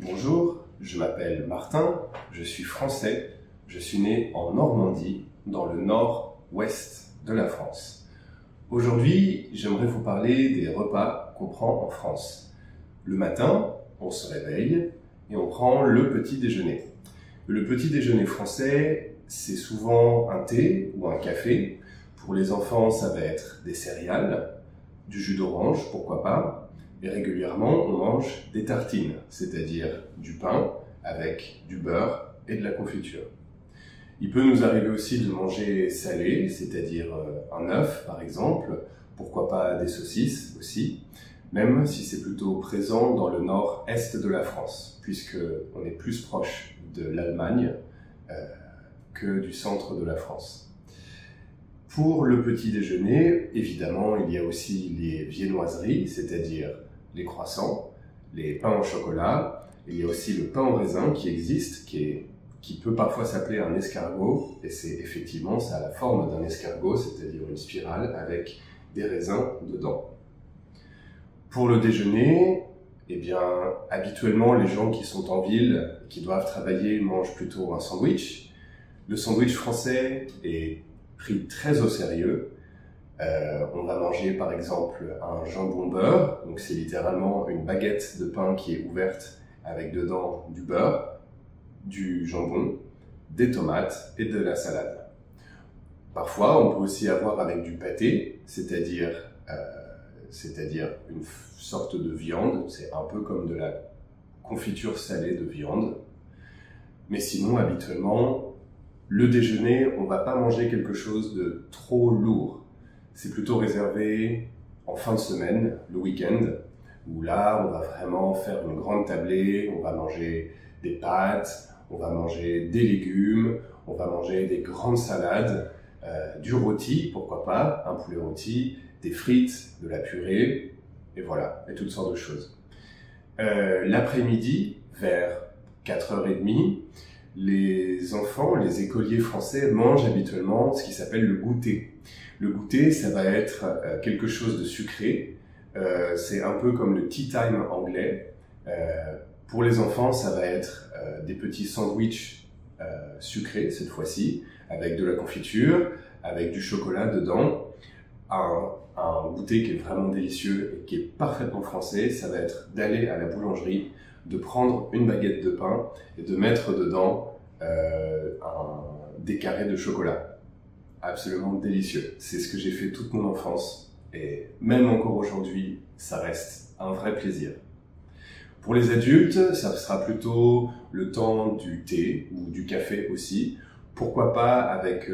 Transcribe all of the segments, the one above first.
Bonjour, je m'appelle Martin, je suis français, je suis né en Normandie, dans le nord-ouest de la France. Aujourd'hui, j'aimerais vous parler des repas qu'on prend en France. Le matin, on se réveille et on prend le petit déjeuner. Le petit déjeuner français, c'est souvent un thé ou un café. Pour les enfants, ça va être des céréales, du jus d'orange, pourquoi pas. Et régulièrement, on mange des tartines, c'est-à-dire du pain avec du beurre et de la confiture. Il peut nous arriver aussi de manger salé, c'est-à-dire un œuf par exemple, pourquoi pas des saucisses aussi, même si c'est plutôt présent dans le nord-est de la France, puisqu'on est plus proche de l'Allemagne que du centre de la France. Pour le petit déjeuner, évidemment, il y a aussi les viennoiseries, c'est-à-dire les croissants, les pains au chocolat. Il y a aussi le pain au raisin qui existe, qui peut parfois s'appeler un escargot, et c'est effectivement, ça a la forme d'un escargot, c'est-à-dire une spirale avec des raisins dedans. Pour le déjeuner, eh bien, habituellement, les gens qui sont en ville, qui doivent travailler, mangent plutôt un sandwich. Le sandwich français est pris très au sérieux. On va manger par exemple un jambon beurre, donc c'est littéralement une baguette de pain qui est ouverte avec dedans du beurre, du jambon, des tomates et de la salade. Parfois on peut aussi avoir avec du pâté, c'est-à-dire une sorte de viande, c'est un peu comme de la confiture salée de viande. Mais sinon habituellement, le déjeuner, on ne va pas manger quelque chose de trop lourd. C'est plutôt réservé en fin de semaine, le week-end, où là, on va vraiment faire une grande tablée, on va manger des pâtes, on va manger des légumes, on va manger des grandes salades, du rôti, pourquoi pas, un poulet rôti, des frites, de la purée, et voilà, et toutes sortes de choses. L'après-midi, vers 4h30, les enfants, les écoliers français mangent habituellement ce qui s'appelle le goûter. Le goûter, ça va être quelque chose de sucré. C'est un peu comme le tea time anglais. Pour les enfants, ça va être des petits sandwichs sucrés cette fois-ci, avec de la confiture, avec du chocolat dedans. Un goûter qui est vraiment délicieux et qui est parfaitement français, ça va être d'aller à la boulangerie, de prendre une baguette de pain et de mettre dedans des carrés de chocolat. Absolument délicieux. C'est ce que j'ai fait toute mon enfance et même encore aujourd'hui, ça reste un vrai plaisir. Pour les adultes, ça sera plutôt le temps du thé ou du café aussi. Pourquoi pas avec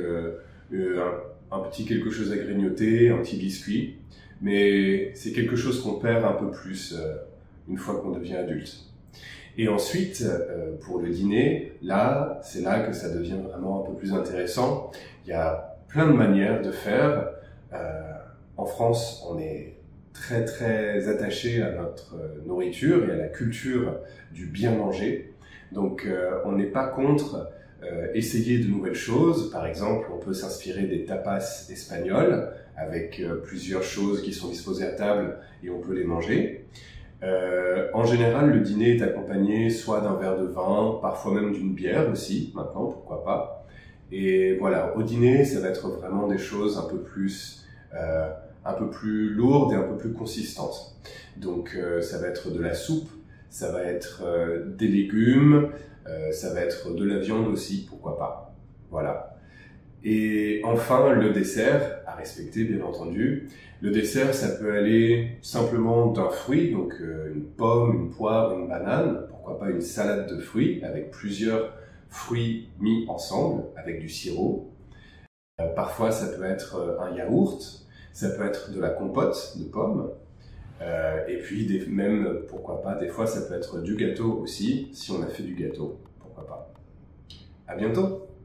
un petit quelque chose à grignoter, un petit biscuit. Mais c'est quelque chose qu'on perd un peu plus une fois qu'on devient adulte. Et ensuite, pour le dîner, là, c'est là que ça devient vraiment un peu plus intéressant. Il y a plein de manières de faire. En France, on est très très attaché à notre nourriture et à la culture du bien manger. Donc, on n'est pas contre essayer de nouvelles choses. Par exemple, on peut s'inspirer des tapas espagnols avec plusieurs choses qui sont disposées à table et on peut les manger. En général, le dîner est accompagné soit d'un verre de vin, parfois même d'une bière aussi, maintenant, pourquoi pas. Et voilà, au dîner, ça va être vraiment des choses un peu plus lourdes et un peu plus consistantes. Donc, ça va être de la soupe, ça va être des légumes, ça va être de la viande aussi, pourquoi pas. Voilà. Et enfin, le dessert, à respecter bien entendu. Le dessert, ça peut aller simplement d'un fruit, donc une pomme, une poire, une banane, pourquoi pas une salade de fruits avec plusieurs fruits mis ensemble, avec du sirop. Parfois, ça peut être un yaourt, ça peut être de la compote de pommes, et puis même, pourquoi pas, des fois, ça peut être du gâteau aussi, si on a fait du gâteau, pourquoi pas. À bientôt!